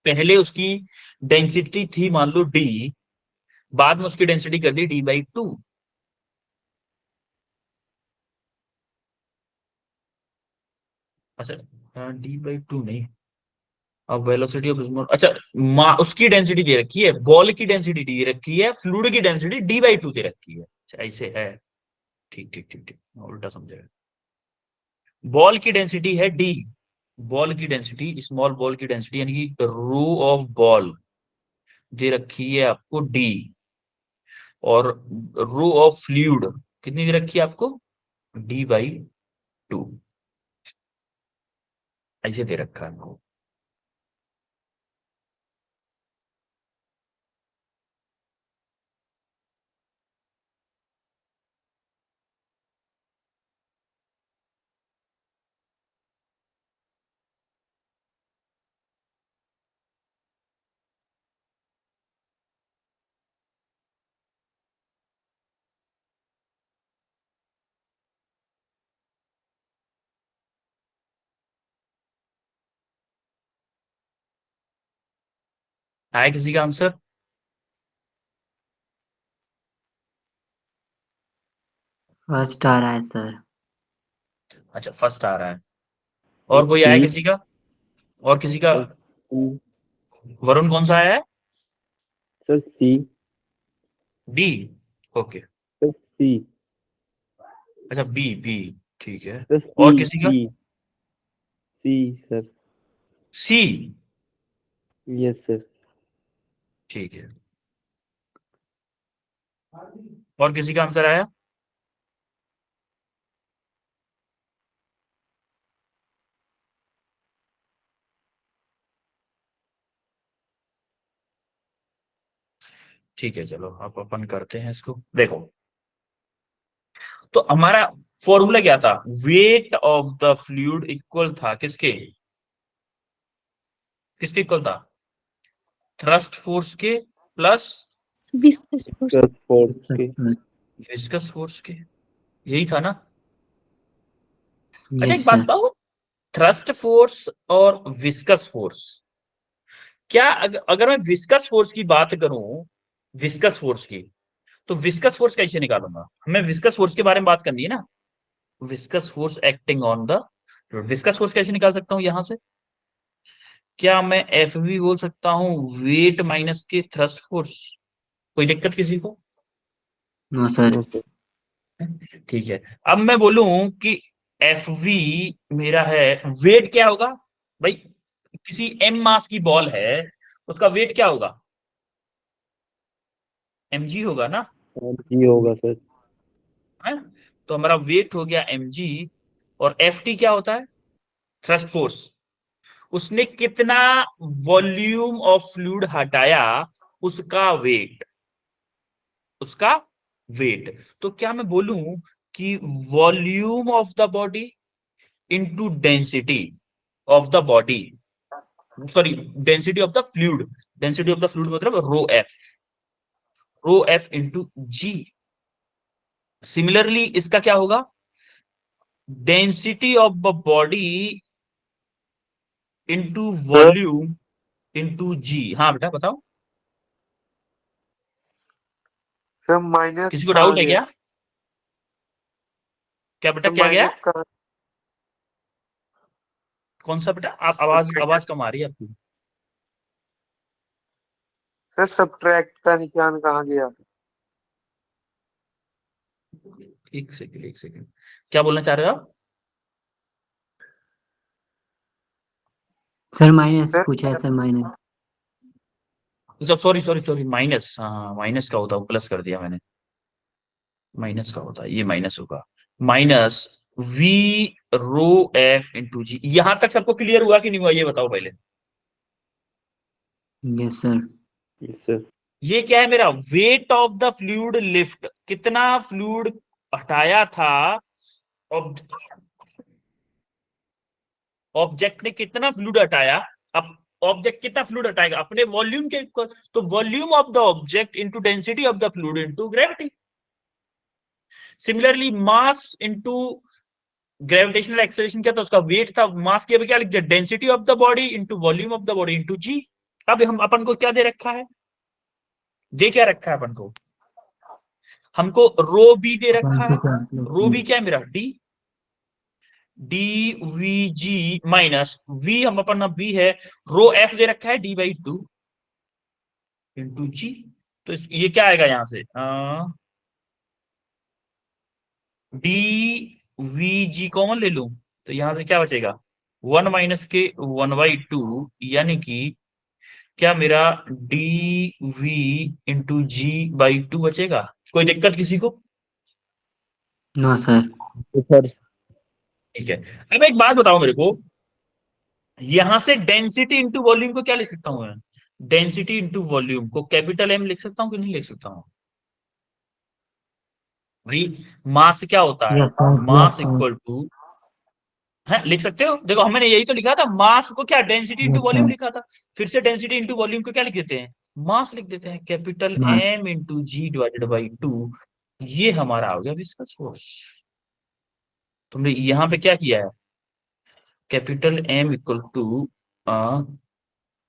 पहले उसकी डेंसिटी थी मान लो डी, बाद में उसकी डेंसिटी कर दी d/2। अच्छा d/2 नहीं, अब वेलोसिटी ऑफ, अच्छा उसकी डेंसिटी दे रखी है, बॉल की डेंसिटी दे रखी है, फ्लूइड की डेंसिटी d/2 दे रखी है। अच्छा ऐसे है, ठीक ठीक ठीक ठीक, उल्टा समझेगा। बॉल की डेंसिटी है डी, बॉल की डेंसिटी, स्मॉल बॉल की डेंसिटी यानी कि रो ऑफ बॉल दे रखी है आपको डी, और रो ऑफ फ्लूइड कितनी दे रखी है आपको, d/2, ऐसे दे रखा है आपको। आया किसी का आंसर? फर्स्ट आ रहा है सर। अच्छा फर्स्ट आ रहा है, और कोई आया किसी का, और किसी का? वरुण कौन सा आया है? Sir C. D, okay. Sir C. अच्छा बी, बी, ठीक है। सर और सी किसी का? सी सी सर। सी, यस सर। ठीक है। और किसी का आंसर आया? ठीक है, चलो अब अपन करते हैं इसको। देखो, तो हमारा फॉर्मूला क्या था, weight of the fluid equal था किसके, किसके इक्वल था, थ्रस्ट फोर्स के plus viscous force. Plus force के। विस्कस फोर्स के, यही था ना? अच्छा यस एक बात सर। बताओ, थ्रस्ट फोर्स और विस्कस फोर्स, क्या अगर मैं विस्कस फोर्स की बात करूं, विस्कस फोर्स की, तो विस्कस फोर्स कैसे निकालूंगा, हमें विस्कस फोर्स के बारे में बात करनी है ना। Viscous force acting on the, viscous force कैसे निकाल सकता हूं यहां से, क्या मैं एफ भी बोल सकता हूं वेट माइनस के थ्रस्ट फोर्स, कोई दिक्कत किसी को? No sir. No sir. ठीक है, अब मैं बोलूं कि एफ वी मेरा है, वेट क्या होगा भाई, किसी एम मास की बॉल है, उसका वेट क्या होगा, mg होगा ना, जी होगा सर। है? तो हमारा वेट हो गया mg, और एफ टी क्या होता है, थ्रस्ट फोर्स, उसने कितना वॉल्यूम ऑफ फ्लूइड हटाया, उसका वेट, उसका वेट। तो क्या मैं बोलूं कि volume of the body into density of the body, sorry density of the fluid, density of the fluid मतलब rho F into G. Similarly इसका क्या होगा, density of the body into volume into G. हाँ बेटा बताओ, sir minus किसी को कहाँ डाउट है गया? क्या, क्या बेटा, सर क्या गया, माइनस कहाँ? कौन सा बेटा, आप आवाज आवाज कम आ रही है आपकी। सर सब्ट्रैक्ट का निशान कहाँ गया? एक सेकंड, एक सेकंड, क्या बोलना चाह रहे हो आप? सर माइनस सर पूछा है सर, माइनस। अच्छा सॉरी सॉरी सॉरी, माइनस, हाँ माइनस का होता है, प्लस कर दिया मैंने, माइनस का होता है, ये माइनस होगा, minus V rho F into G. यहां तक सबको क्लियर हुआ कि नहीं हुआ, ये बताओ पहले। Yes sir. Yes sir. ये क्या है मेरा, weight of the fluid lift, कितना फ्लूइड हटाया था, ऑब्जेक्ट ने कितना फ्लूइड हटाया, अब ऑब्जेक्ट कितना फ्लूइड हटाएगा अपने वॉल्यूम के इक्वल, तो volume of the object into density of the fluid into gravity. Similarly mass into gravitational acceleration क्या था, उसका वेट था, मास के क्या लिख दिया, density of the body into volume of the body into G. अब हम अपन को क्या दे रखा है, दे क्या रखा है अपन को, हमको रो बी दे रखा है। रो बी क्या है मेरा, D D V G minus V, हम अपना बी है, रो एफ दे रखा है D by two into G. तो ये क्या आएगा यहां से, डी वी जी कॉमन ले लूं तो यहां से क्या बचेगा, 1 माइनस के 1/2, यानी कि क्या मेरा D V into G by two बचेगा। कोई दिक्कत किसी को? No sir. सर ठीक है। अब एक बात बताओ मेरे को, यहां से डेंसिटी इंटू वॉल्यूम को क्या लिख सकता हूं मैं, डेंसिटी इंटू वॉल्यूम को कैपिटल एम लिख सकता हूं कि नहीं लिख सकता हूं भाई। मास क्या होता है, yes sir, mass yes sir, equal to, है लिख सकते हो, देखो हमने यही तो लिखा था, मास को क्या density into yes volume sir. लिखा था, फिर से डेंसिटी इंटू वॉल्यूम को क्या लिख देते हैं, मास लिख देते हैं, capital mass. M into G divided by two. ये हमारा हो गया विस्कस फोर्स। तुमने यहां पे क्या किया है, capital M equal to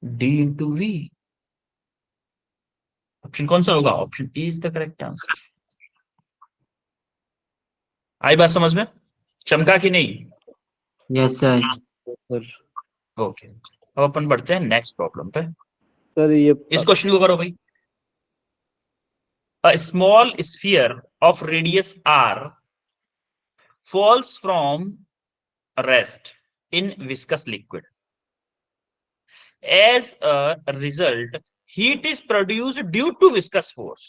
D into V. Option कौन सा होगा, option A is the correct answer. आई बात समझ में, चमका कि नहीं? Yes sir. सर ओके, अब अपन बढ़ते हैं नेक्स्ट प्रॉब्लम पे। सर ये इस क्वेश्चन को करो भाई। A small sphere of radius r falls from rest in viscous liquid. As a result, heat is produced due to viscous force.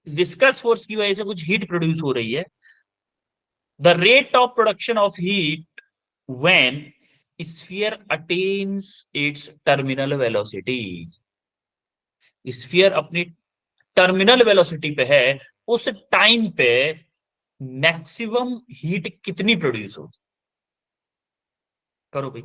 Viscous force की वजह से कुछ heat produce हो रही है. The rate of production of heat when sphere attains its terminal velocity. Sphere अपनी terminal velocity पे है, उस टाइम पे मैक्सिमम हीट कितनी प्रोड्यूस होगी, करो भाई।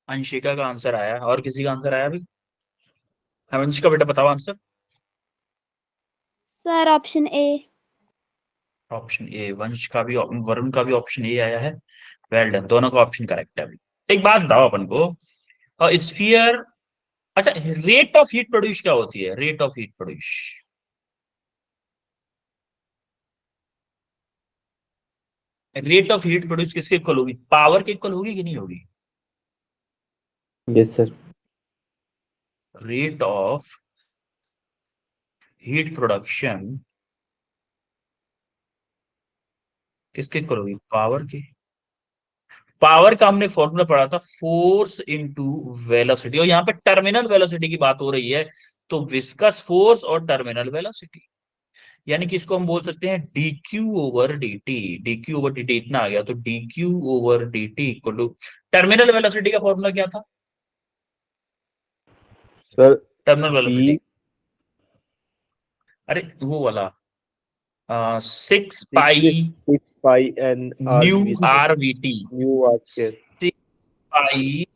अंशिका का आंसर आया, और किसी का आंसर आया भाई? अंशिका बेटा बताओ answer. Sir option A. Option A, वंश का भी, वरुण का भी ऑप्शन ए आया है। वेल डन, दोनों का ऑप्शन करेक्ट है अभी। एक बात बताओ अपन को, स्फीयर, अच्छा रेट ऑफ हीट प्रोड्यूस क्या होती है, rate of heat produce, rate of heat produce किसके इक्वल होगी, पावर के इक्वल होगी कि नहीं होगी? Yes sir. Rate of heat production किसके इक्वल होगी, पावर के। पावर का हमने फॉर्मूला पढ़ा था, फोर्स इनटू वेलोसिटी, और यहाँ पे टर्मिनल वेलोसिटी की बात हो रही है, तो विस्कस फोर्स और टर्मिनल वेलोसिटी, यानी कि इसको हम बोल सकते हैं dq over dt। dq over dt इतना आ गया, तो dq over dt equal to, terminal velocity का फॉर्मूला क्या था सर टर्मिनल वेलोसिटी, ई अरे वो वाला 6 6 pi 6 pi N R nu V R V T, nu R square. Pi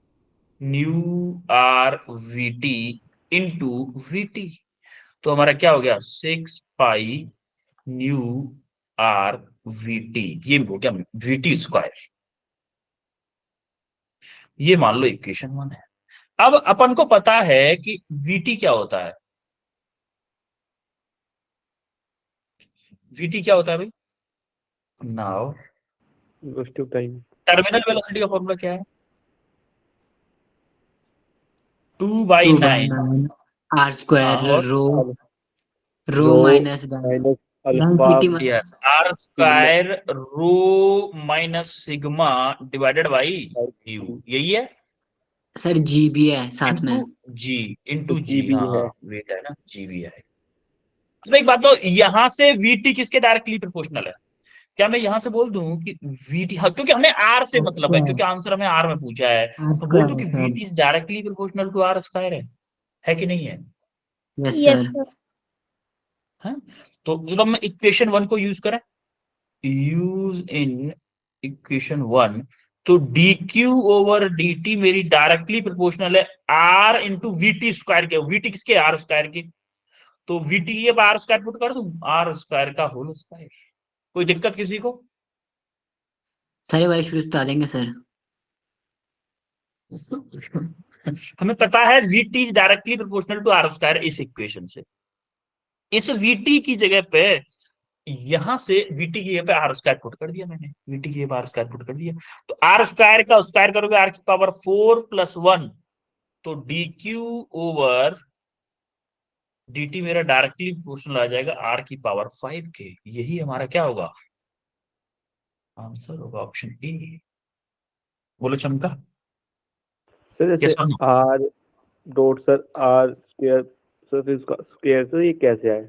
nu R V T into V T. तो हमारा क्या हो गया 6 pi nu R V T, ये हो गया वी टी स्क्वायर। ये मान लो इक्वेशन 1 है। अब अपन को पता है कि वीटी क्या होता है। वीटी क्या होता है भाई? Now waste of time. Terminal velocity का फॉर्मूला क्या है? 2/9। 2/9 R स्क्वायर और rho rho minus minus alpha density yes R square rho minus sigma divided by U, यही है। सर जी भी है साथ में। इंटू जी, इंटू जी, जीबी हाँ है। हाँ वेट है ना, जी भी है। अब एक बात तो यहां से वीटी किसके डायरेक्टली प्रोपोर्शनल है? क्या मैं यहां से बोल दूं कि वीटी, हाँ, क्योंकि हमें आर से मतलब है, क्योंकि आंसर हमें आर में पूछा है, R तो बोल दूं स्क्वायर कि है sir. VT is directly proportional to R square है कि नहीं है? Yes yes sir. सर। है? तो जब हम इक्वेशन 1 को यूज करें, यूज इन इक्वेशन 1, तो D Q over D T मेरी डायरेक्टली प्रोपोर्शनल है R into V T square के। वीटी किसके? आर स्क्वायर के। तो वीटी ये आर स्क्वायर पुट कर दूं, आर स्क्वायर का होल स्क्वायर। कोई दिक्कत किसी को? सारे वाले शुरू से बता देंगे सर। हमें पता है VT is directly proportional to R square इस इक्वेशन से। इस वीटी की जगह पे यहां से वीटी की जगह पे आर स्क्वायर पुट कर दिया मैंने, वीटी की जगह पे आर स्क्वायर पुट कर दिया। तो आर स्क्वायर का स्क्वायर करोगे आर की पावर 4+1, तो D Q over D T मेरा डायरेक्टली प्रोपोर्शनल आ जाएगा आर की पावर 5 के। यही हमारा क्या होगा? आंसर होगा ऑप्शन ए। बोलो चमका। सर जैसे यस और no? R dot sir R square, sir फिर उसका स्क्वायर, सर ये कैसे आए?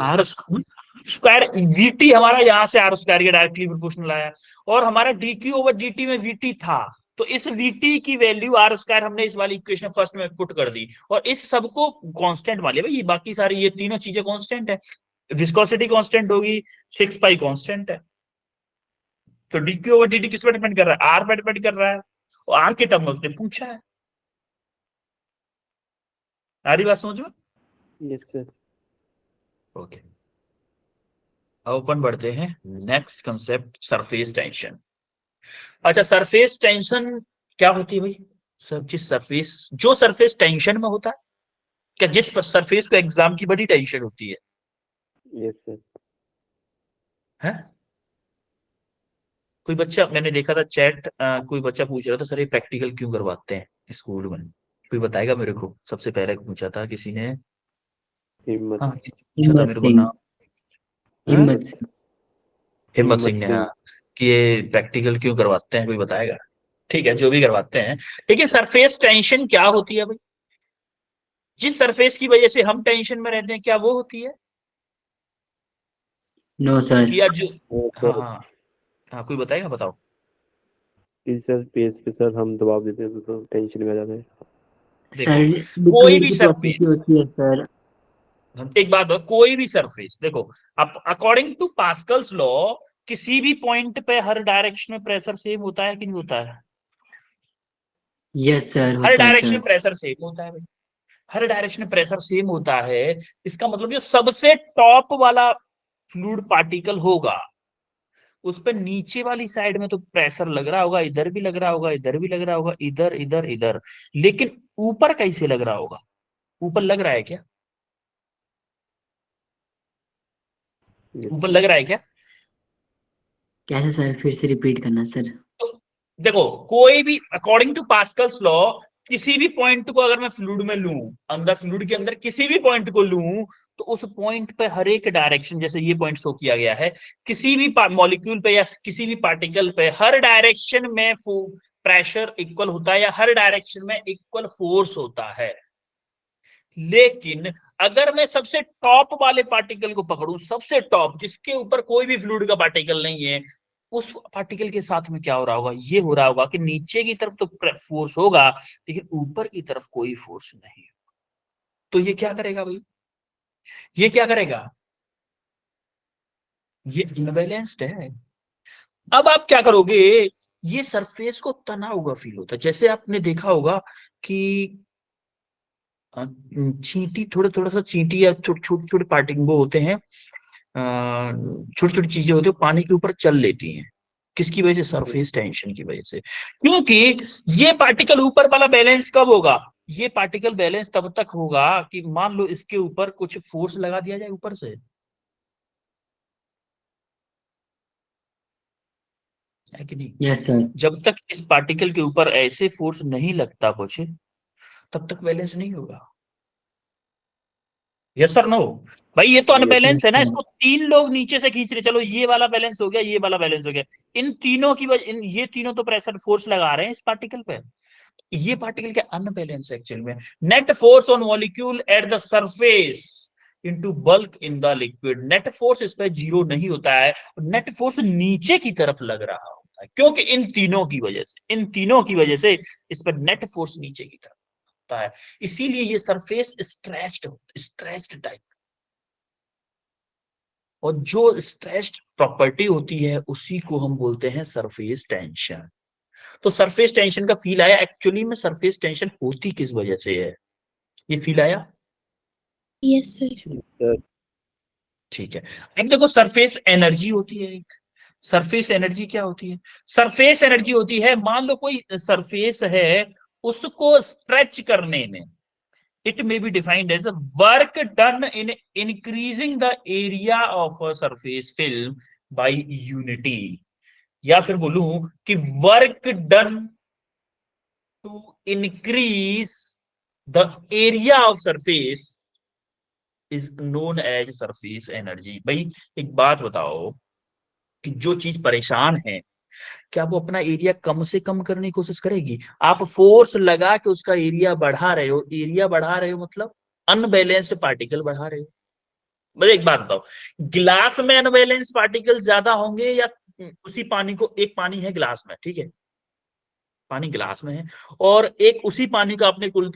आर स्क्वायर वीटी हमारा यहां से आर स्क्वायर के डायरेक्टली प्रोपोर्शनल आया, और हमारा D Q over D T में वीटी था, तो इस वीटी की वैल्यू आर स्क्वायर हमने इस वाली इक्वेशन फर्स्ट में पुट कर दी, और इस सबको कांस्टेंट मान लिया भाई। ये बाकी सारी ये तीनों चीजें कांस्टेंट है, विस्कोसिटी कांस्टेंट होगी, 6 पाई कांस्टेंट है। तो D Q over D T किस पर डिपेंड कर रहा है? आर पर डिपेंड कर रहा है, और आर के टर्म में उसने पूछा है। आ रही बात समझ में? Yes sir. ओके, अब अपन बढ़ते हैं नेक्स्ट कंसेप्ट, सरफेस टेंशन। अच्छा, सरफेस टेंशन क्या होती है भाई? सर जिस सरफेस, जो सरफेस टेंशन में होता है, क्या जिस सरफेस को एग्जाम की बड़ी टेंशन होती है? Yes sir. है? कोई बच्चा, मैंने देखा था चैट, कोई बच्चा पूछ रहा था सर ये प्रैक्टिकल क्यों करवाते हैं स्कूल में? कोई बताएगा मेरे को? सबसे पहले पूछा था किसी ने, हिम्मत। हाँ किसी ने पूछा था हिम्मत मेरे को सिंह। ना, हिम्मत सिंह। हिम्मत सिंह ने, हाँ, कि ये प्रैक्टिकल क्यों करवाते हैं, कोई बताएगा? ठीक है, जो भी करवाते हैं। देखिए सरफेस टेंशन क्या होती है भाई? जिस सरफेस की वजह से हम टेंशन में रहते हैं, क्या वो होती है? No sir. कि या जो, हाँ सर हाँ हाँ, कोई बताएगा? बताओ। इस सर पेज पे सर हम दबाव देते हैं तो सर टेंशन में आ जाते हैं। देखो, सर कोई लिक्विड भी की सरफेस, प्रोपर्टी होती है सर। एक बात हो, कोई भी सरफेस देखो, अकॉर्डिंग टू पास्कल्स लॉ, किसी भी पॉइंट पे हर डायरेक्शन में प्रेशर सेम होता है कि नहीं होता है? यस सर हर होता है डायरेक्शन सर। में प्रेशर सेम होता है भाई, हर डायरेक्शन में प्रेशर सेम होता है। इसका मतलब जो सबसे टॉप वाला फ्लूइड पार्टिकल होगा, उस पर नीचे वाली साइड में तो प्रेशर लग रहा होगा, इधर भी लग रहा होगा, इधर भी लग रहा होगा, इधर इधर इधर, लेकिन ऊपर कैसे लग रहा होगा? ऊपर लग रहा है क्या? यस ऊपर सर। लग रहा है क्या? कैसे सर, फिर से रिपीट करना सर। तो देखो, कोई भी अकॉर्डिंग टू पास्कल्स लॉ, किसी भी पॉइंट को अगर मैं फ्लूइड में लूं, अंदर फ्लूइड के अंदर किसी भी पॉइंट को लूं, तो उस पॉइंट पे हर एक डायरेक्शन, जैसे ये पॉइंट शो किया गया है, किसी भी मॉलिक्यूल पे या किसी भी पार्टिकल पे हर डायरेक्शन में प्रेशर इक्वल होता है, या हर डायरेक्शन में इक्वल फोर्स होता है। लेकिन अगर मैं सबसे टॉप वाले पार्टिकल को पकड़ूं, सबसे टॉप जिसके ऊपर कोई भी फ्लूइड का पार्टिकल नहीं है, उस पार्टिकल के साथ में क्या हो रहा होगा? ये हो रहा होगा कि नीचे की तरफ तो फोर्स होगा, लेकिन ऊपर की तरफ कोई फोर्स नहीं। तो ये क्या करेगा भाई? ये क्या करेगा? ये इनबैलेंस्ड है। अब आप क्या करोगे ये सरफेस को तना हुआ फील होता है। जैसे आपने देखा होगा कि चींटी, थोड़ा थोड़ा सा चींटी या छोटे छोटे छोटे पार्टिकल वो होते हैं, छोटी छोटी चीजें होती है, पानी के ऊपर चल लेती हैं। किसकी वजह से? सरफेस टेंशन की वजह से। क्योंकि ये पार्टिकल ऊपर वाला बैलेंस कब होगा? ये पार्टिकल बैलेंस तब तक होगा कि मान लो इसके ऊपर कुछ फोर्स लगा दिया जाए ऊपर से, है कि नहीं? Yes sir. जब तक इस पार्टिकल के ऊपर ऐसे फोर्स नहीं लगता कुछ, तब तक बैलेंस नहीं होगा। Yes sir no? भाई ये तो अनबैलेंस है ना, इसको तीन लोग नीचे से खींच रहे, चलो ये वाला बैलेंस हो गया, ये वाला बैलेंस हो गया, इन तीनों की वजह, ये तीनों तो प्रेशर फोर्स लगा रहे हैं इस पार्टिकल पे। ये पार्टिकल के अनबैलेंस एक्चुअल में। Net force on molecule at the surface into bulk in the liquid, net force इस पे जीरो नहीं होता है, नेट फोर्स नीचे की तरफ लग रहा होता है, क्योंकि इन तीनों की वजह से, इन तीनों की वजह से इस पर नेट फोर्स नीचे की तरफ होता है। इसीलिए ये सरफेस स्ट्रेच्ड टाइप, और जो स्ट्रेच्ड प्रॉपर्टी होती है उसी को हम बोलते हैं सरफेस टेंशन। तो सरफेस टेंशन का फील आया? एक्चुअली में सरफेस टेंशन होती किस वजह से है, ये फील आया? Yes sir. सर ठीक है। अब देखो सरफेस एनर्जी होती है एक, सरफेस एनर्जी क्या होती है? सरफेस एनर्जी होती है, मान लो कोई सरफेस है, उसको स्ट्रेच करने में, it may be defined as work done in increasing the area of a surface film by unity, या फिर बोलूं कि work done to increase the area of surface is known as surface energy. भाई एक बात बताओ कि जो चीज परेशान है, क्या वो अपना एरिया कम से कम करने की कोशिश करेगी? आप फोर्स लगा के उसका एरिया बढ़ा रहे हो, एरिया बढ़ा रहे हो मतलब अनबैलेंस्ड पार्टिकल बढ़ा रहे हो। मुझे एक बात बताओ, गिलास में अनबैलेंस पार्टिकल ज्यादा होंगे या उसी पानी को, एक पानी है गिलास में, ठीक है, पानी गिलास में है, और एक उसी पानी का आपने कुल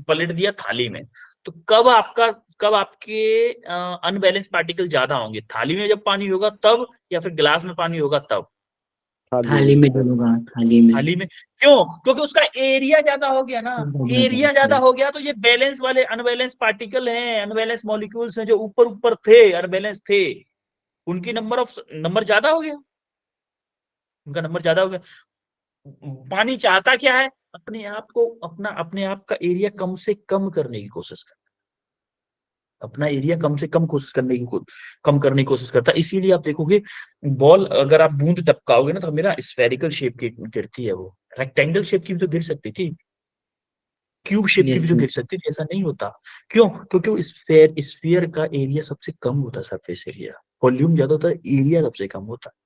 पलट दिया थाली में, तो कब आपके अनबैलेंस पार्टिकल ज्यादा होंगे? थाली में जब पानी होगा तब, या फिर गिलास में पानी होगा तब? थाली में डलूंगा, थाली में। थाली में। क्यों? क्योंकि उसका एरिया ज्यादा हो गया ना, एरिया ज्यादा हो गया, तो ये बैलेंस वाले अनबैलेंस पार्टिकल हैं, अनबैलेंस मॉलिक्यूल्स हैं जो ऊपर ऊपर थे, अनबैलेंस थे, उनकी नंबर ज्यादा हो गया, उनका नंबर ज्यादा हो गया। पानी चाहता क्या है? अपने आप को, अपने आप का एरिया कम से कम करने की कोशिश करता, अपना एरिया कम से कम कोशिश करने की कम करने की कोशिश करता है। इसीलिए आप देखोगे बॉल अगर आप बूंद टपकाओगे ना तो मेरा स्फेरिकल शेप की गिरती है, वो रेक्टेंगल शेप की भी तो गिर सकती थी, क्यूब शेप की यस भी तो सर। गिर सकती थी, ऐसा नहीं होता। क्यों? क्योंकि वो स्फीयर का एरिया सबसे कम होता है, सरफेस एरिया, वॉल्यूम ज्यादा होता है, एरिया सबसे कम होता है।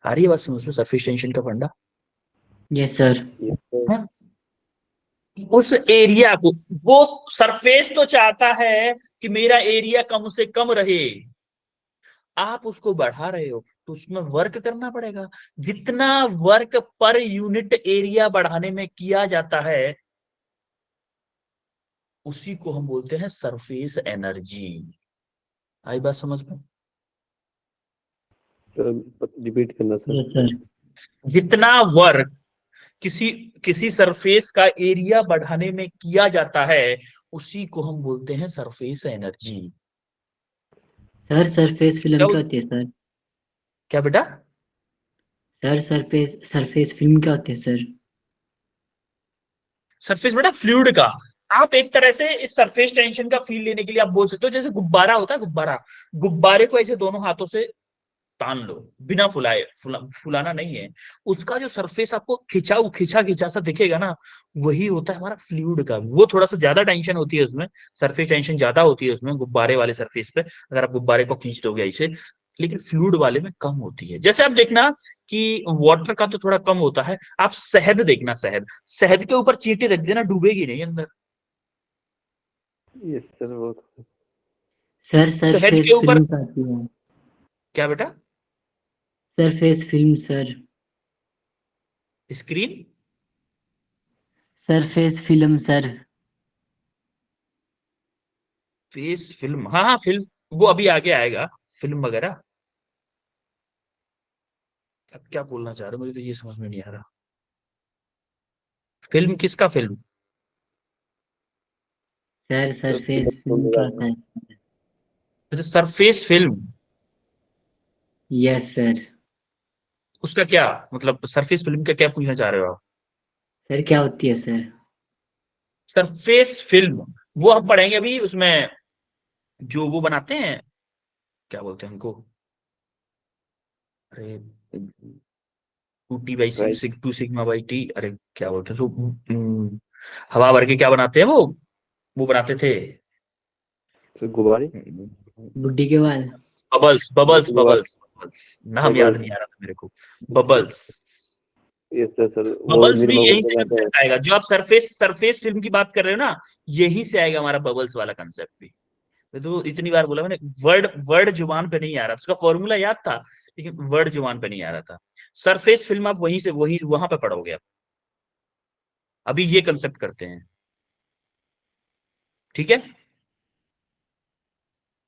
आ रही है बात समझ में सरफेस टेंशन का फंडा? Yes sir. हाँ? उस एरिया को, वो सरफेस तो चाहता है कि मेरा एरिया कम से कम रहे, आप उसको बढ़ा रहे हो तो उसमें वर्क करना पड़ेगा। जितना वर्क पर यूनिट एरिया बढ़ाने में किया जाता है उसी को हम बोलते हैं सरफेस एनर्जी। आई बात समझ में? रिपीट करना सर। Yes sir. जितना वर्क किसी किसी सरफेस का एरिया बढ़ाने में किया जाता है उसी को हम बोलते हैं surface energy. Sir surface film क्या क्या होती है सर? क्या बेटा? सर सरफेस सरफेस फिल्म क्या होती है सर? सरफेस बेटा फ्लूइड का, आप एक तरह से इस सरफेस टेंशन का फील लेने के लिए आप बोल सकते हो जैसे गुब्बारा होता है, गुब्बारा, गुब्बारे को ऐसे दोनों हाथों से तान लो बिना फुलाए, फुलाना नहीं है, उसका जो सरफेस आपको खिंचा खिंचा सा दिखेगा ना, वही होता है हमारा फ्लूइड का। वो थोड़ा सा ज्यादा टेंशन होती है उसमें, सरफेस टेंशन ज्यादा होती है उसमें गुब्बारे वाले सरफेस पे, अगर आप गुब्बारे को खींच दोगे ऐसे, लेकिन फ्लूइड वाले में कम होती है। जैसे आप देखना कि वाटर का तो थोड़ा कम होता है, आप शहद देखना, शहद, शहद के ऊपर चींटी रख देना डूबेगी नहीं अंदर। यस सर वो सर शहद सरफेस के ऊपर फिल्म क्या होती है? क्या बेटा? Surface film sir. Screen surface film sir. Face film, हाँ हाँ फिल्म, वो अभी आगे आएगा, फिल्म वगैरह। अब क्या बोलना चाह रहे हो, मुझे तो ये समझ में नहीं आ रहा। फिल्म किसका फिल्म? सर सरफेस फिल्म क्या होता है? अच्छा, सरफेस फिल्म। Yes sir. उसका क्या मतलब, सरफेस फिल्म का क्या पूछना चाह रहे हो आप? सर क्या होती है सर? सरफेस फिल्म वो हम पढ़ेंगे अभी, उसमें जो वो बनाते हैं, क्या बोलते हैं उनको, अरे two T by right, six two sigma by T, अरे क्या बोलते हैं हवा भर के क्या बनाते हैं वो बनाते थे, सर गुब्बारे, बुड्ढी के बाल। बबल्स बबल्स गुब्बारे, बबल्स बबल्स, नाम याद नहीं आ रहा था मेरे को। बबल्स। यस सर सर वो बबल्स भी निर्मा को यहीं से बनाते हैं। कंसेप्ट आएगा, जो आप सरफेस सरफेस फिल्म की बात कर रहे हो ना, यही से आएगा हमारा बबल्स वाला कंसेप्ट भी। मैं तो इतनी बार बोला मैंने, वर्ड वर्ड जुबान पे नहीं आ रहा, उसका फॉर्मूला याद था लेकिन वर्ड जुबान पे नहीं आ रहा था। सरफेस फिल्म आप वहीं से वही वहां पे पढ़ोगे आप। अभी ये कंसेप्ट करते हैं, ठीक है?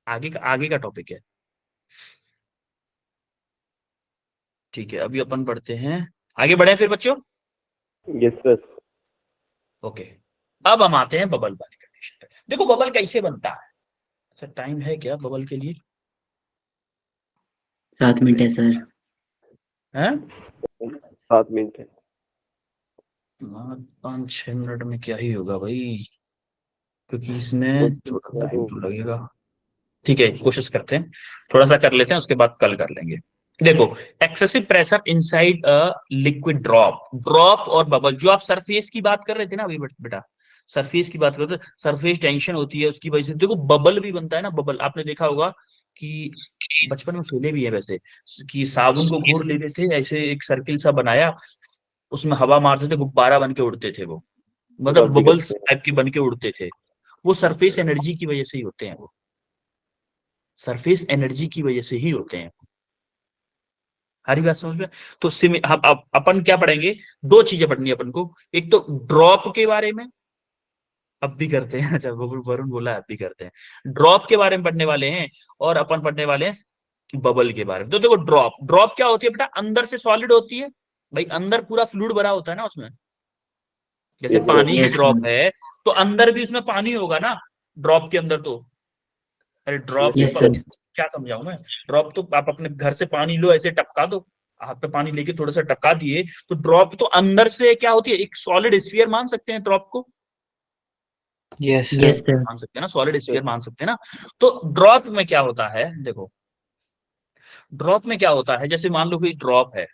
आगे का टॉपिक है, ठीक है? अभी अपन पढ़ते हैं, आगे बढ़े फिर बच्चों। Yes sir. ओके, अब हम आते हैं बबल वाली कंडीशन पे। देखो बबल कैसे बनता है। अच्छा, टाइम है क्या बबल के लिए? 7 मिनट है सर। हैं? 7 मिनट है। 5-6 मिनट में क्या ही होगा भाई, क्योंकि इसमें थोड़ा टाइम तो लगेगा। ठीक है, कोशिश करते हैं, थोड़ा सा कर लेते हैं, उसके बाद कल कर लेंगे। देखो, excessive pressure inside a liquid drop, drop और बबल, जो आप सरफेस की बात कर रहे थे ना अभी बेटा, सरफेस की बात करते, सरफेस टेंशन होती है, उसकी वजह से देखो बबल भी बनता है ना। बबल आपने देखा होगा कि बचपन में खेले भी है वैसे, कि साबुन को घोर लेते थे, ऐसे एक सर्किल सा बनाया, उसमें हवा मारते थे, गुब्बारा बन के उड़ते थे वो, मतलब रब भी बबल्स करते हैं। टाइप के बन के उड़ते थे। वो सरफेस एनर्जी की वजह से ही होते हैं, वो सरफेस एनर्जी की वजह से ही होते हैं। हरी बात समझ में? तो हम अपन क्या पढ़ेंगे, दो चीजें पढ़नी है अपन को। एक तो ड्रॉप के बारे में, अब भी करते हैं, अच्छा वरुण बोला अब भी करते हैं, ड्रॉप के बारे में पढ़ने वाले हैं, और अपन पढ़ने वाले हैं बबल के बारे में। तो देखो, ड्रॉप ड्रॉप क्या होती है बेटा, अंदर से सॉलिड होती है भाई, अंदर पूरा फ्लूइड भरा होता है ना उसमें, जैसे यस सर। पानी की यस ड्रॉप सर। है तो अंदर भी उसमें पानी होगा ना, ड्रॉप के अंदर तो। अरे ड्रॉप यस तो यस सर। क्या समझाऊं मैं, ड्रॉप तो आप अपने घर से पानी लो, ऐसे टपका दो, हाथ पे पानी लेके थोड़ा सा टपका दिए, तो ड्रॉप तो अंदर से क्या होती है, एक सॉलिड स्फीयर मान सकते हैं ड्रॉप को, यस यस सर। सर। मान सकते हैं ना, सॉलिड स्फीयर मान सकते हैं ना। तो ड्रॉप में क्या होता है, देखो ड्रॉप में क्या होता है, जैसे मान लो कोई ड्रॉप है,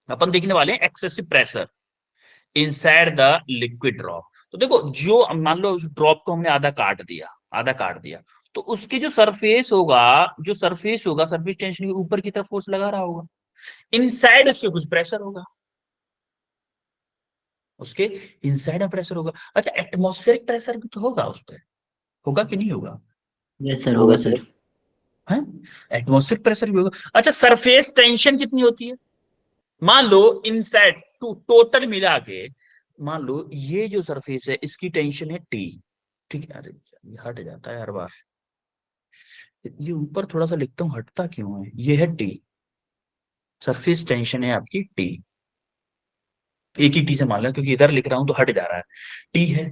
अपन देखने वाले हैं excessive pressure inside the liquid drop. तो देखो, जो मान लो उस ड्रॉप को हमने आधा काट दिया, तो उसके जो सरफेस होगा, सरफेस टेंशन के ऊपर की तरफ फोर्स लगा रहा होगा, इनसाइड उसके कुछ प्रेशर होगा, उसके इनसाइड में प्रेशर होगा। अच्छा, एटमॉस्फेरिक प्रेशर भी तो होगा उस पर, होगा कि नहीं होगा? यस सर होगा होगा सर। सर। है, एटमॉस्फेरिक प्रेशर भी होगा। अच्छा, सरफेस टेंशन कितनी होती है, मान लो इनसाइड टोटल मिला के, मान लो ये जो सरफेस है इसकी टेंशन है टी, ठीक है? अरे ये हट जाता है हर बार, ये ऊपर थोड़ा सा लिखता हूँ, हटता क्यों है, ये है टी, सरफेस टेंशन है आपकी टी, एक ही टी से मान लो, क्योंकि इधर लिख रहा हूं तो हट जा रहा है, टी है।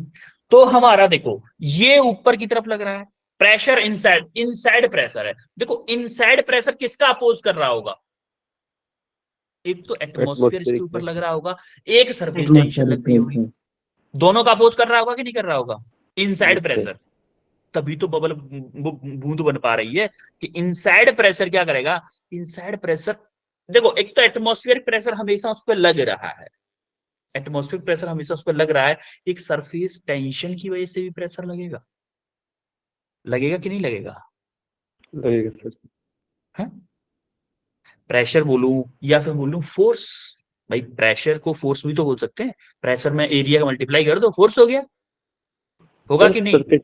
तो हमारा देखो, ये ऊपर की तरफ लग रहा है, प्रेशर इनसाइड, इनसाइड प्रेशर है। देखो इनसाइड प्रेशर किसका अपोज कर रहा होगा, एक तो एटमॉस्फेयर इसके एटमॉस्फेरिक ऊपर है। लग रहा होगा, एक सरफेस टेंशन एटमॉस्फेरिक लग रही होगी, प्रेशर। दोनों का अपोज कर रहा होगा कि नहीं कर रहा होगा, इनसाइड यस सर। प्रेशर। तभी तो बबल बूंद बन पा रही है, कि इनसाइड प्रेशर क्या करेगा, इनसाइड प्रेशर, देखो एक तो एटमॉस्फेरिक प्रेशर हमेशा उस पर लग रहा है, एटमॉस्फेरिक प्रेशर हमेशा उस पर लग रहा है, एक सरफेस टेंशन की वजह से भी प्रेशर लगेगा, लगेगा कि नहीं लगेगा? लगेगा सर। है, प्रेशर बोलूं या फिर बोलूं फोर्स, भाई प्रेशर को फोर्स भी तो बोल सकते हैं, प्रेशर में एरिया का मल्टीप्लाई कर दो, फोर्स हो गया, होगा सर कि नहीं? सरफेस,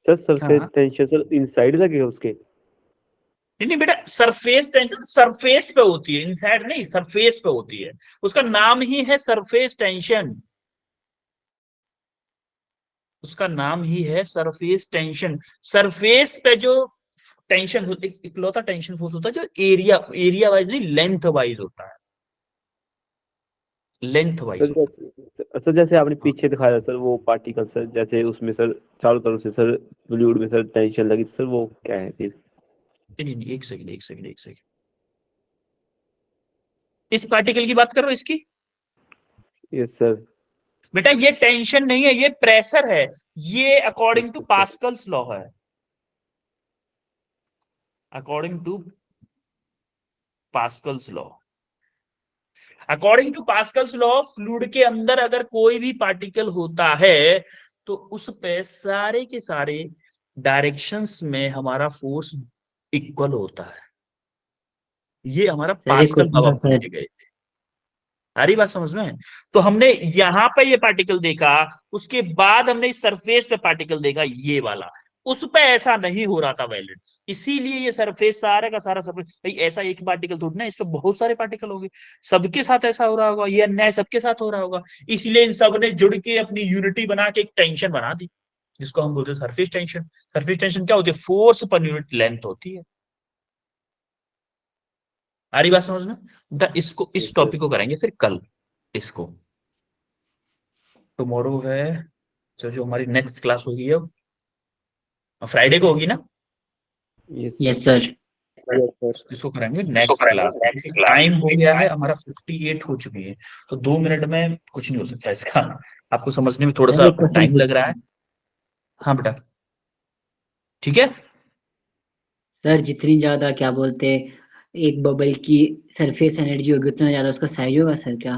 सर सरफेस हाँ, टेंशन सर इनसाइड लगेगा उसके। नहीं नहीं बेटा, सरफेस टेंशन सरफेस पे होती है, इनसाइड नहीं, सरफेस पे होती है, उसका नाम ही है सरफेस टेंशन, उसका नाम ही है सरफेस टेंशन। सरफेस पे जो टेंशन, इकलौता टेंशन फोर्स होता है जो एरिया वाइज नहीं, लेंथ वाइज होता है, लेंथ वाइज सर सर जैसे आपने पीछे दिखाया सर वो पार्टिकल सर, जैसे उसमें सर चारों तरफ से सर फ्लूइड में सर टेंशन लगी, सर वो क्या है फिर? नहीं, एक सेकंड। इस पार्टिकल की बात कर रहे हो, इसकी? Yes sir. बेटा ये टेंशन नहीं है, ये प्रेशर है, ये अकॉर्डिंग टू पास्कल्स लॉ है, according to Pascal's law. According to Pascal's law fluid के अंदर अगर कोई भी पार्टिकल होता है तो उस पे सारे के सारे डायरेक्शंस में हमारा फोर्स इक्वल होता है। ये हमारा सर एक पास्कल क्वेश्चन लॉ था दिए सर। गए। सारी बात समझ में? तो हमने यहां पे ये पार्टिकल देखा, उसके बाद हमने इस सरफेस पे पार्टिकल देखा, ये वाला, उस पे ऐसा नहीं हो रहा था वैलिड, इसीलिए ये सरफेस सारा का सारा सरफेस, भाई ऐसा एक पार्टिकल थोड़ी ना, इस पे बहुत सारे पार्टिकल होंगे, सबके साथ ऐसा हो रहा होगा, ये अन्याय सबके साथ हो रहा होगा, इसलिए इन सब ने जुड़ के अपनी यूनिटी बना के एक टेंशन बना दी, जिसको हम बोलते हैं सरफेस टेंशन। सरफेस टेंशन क्या होती है? फोर्स पर यूनिट लेंथ होती है। आ रही बात समझ में? बेटा इसको, इस टॉपिक को करेंगे फिर कल, इसको टुमारो है जो हमारी नेक्स्ट क्लास होगी, अब फ्राइडे को होगी ना? Yes sir. इसको करेंगे नेक्स्ट क्लास। टाइम हो गया है हमारा 58 हो चुकी है, तो 2 मिनट में कुछ नहीं हो सकता इसका, आपको समझने में थोड़ा सर सा एक क्वेश्चन टाइम लग रहा है। हाँ बेटा ठीक है। सर, जितनी ज्यादा क्या बोलते एक बबल की सरफेस एनर्जी होगी उतना ज्यादा उसका साइज होगा सर क्या?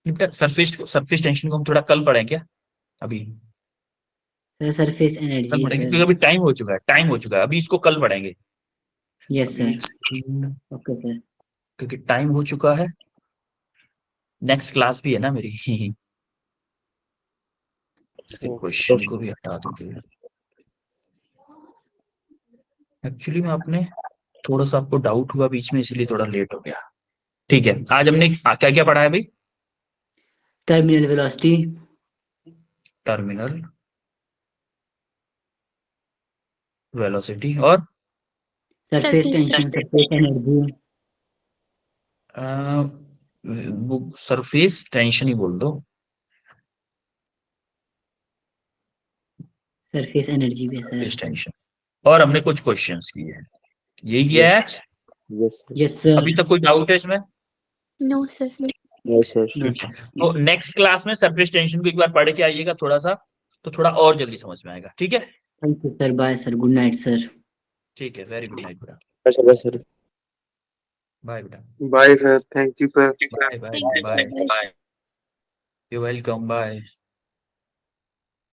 बेटा सरफेस टेंशन को हम थोड़ा कल पढ़ें क्या? अभी सर सरफेस कल एनर्जी पढ़ेंगे सर। क्योंकि अभी टाइम हो चुका है, टाइम हो चुका है, अभी इसको कल पढ़ेंगे। यस अभी सर। Okay sir. क्योंकि टाइम हो चुका है, नेक्स्ट क्लास भी है ना मेरी। क्वेश्चन को भी हटा दोगे? एक्चुअली में आपने थोड़ा सा, आपको डाउट हुआ बीच में इसलिए थोड़ा लेट हो गया। ठीक है, आज हमने क्या क्या पढ़ा है भाई? टर्मिनल वेलोसिटी, टर्मिनल वेलोसिटी और surface tension, surface energy, surface tension ही बोल दो, सरफेस एनर्जी भी है सरफेस सर। टेंशन। और हमने कुछ क्वेश्चंस किए हैं, यही किया है आज? Yes sir. अभी तक कोई डाउट है इसमें? No, sir. ठीक है, तो नेक्स्ट क्लास में सरफेस टेंशन को एक बार पढ़ के आइएगा थोड़ा सा, तो थोड़ा और जल्दी समझ में आएगा। ठीक है, thank you sir, bye sir, good night sir. ठीक है, वेरी गुड नाइट बेटा, बाय बेटा, bye sir, thank you sir. Bye bye Thank you, bye, sir. Bye. You welcome, bye.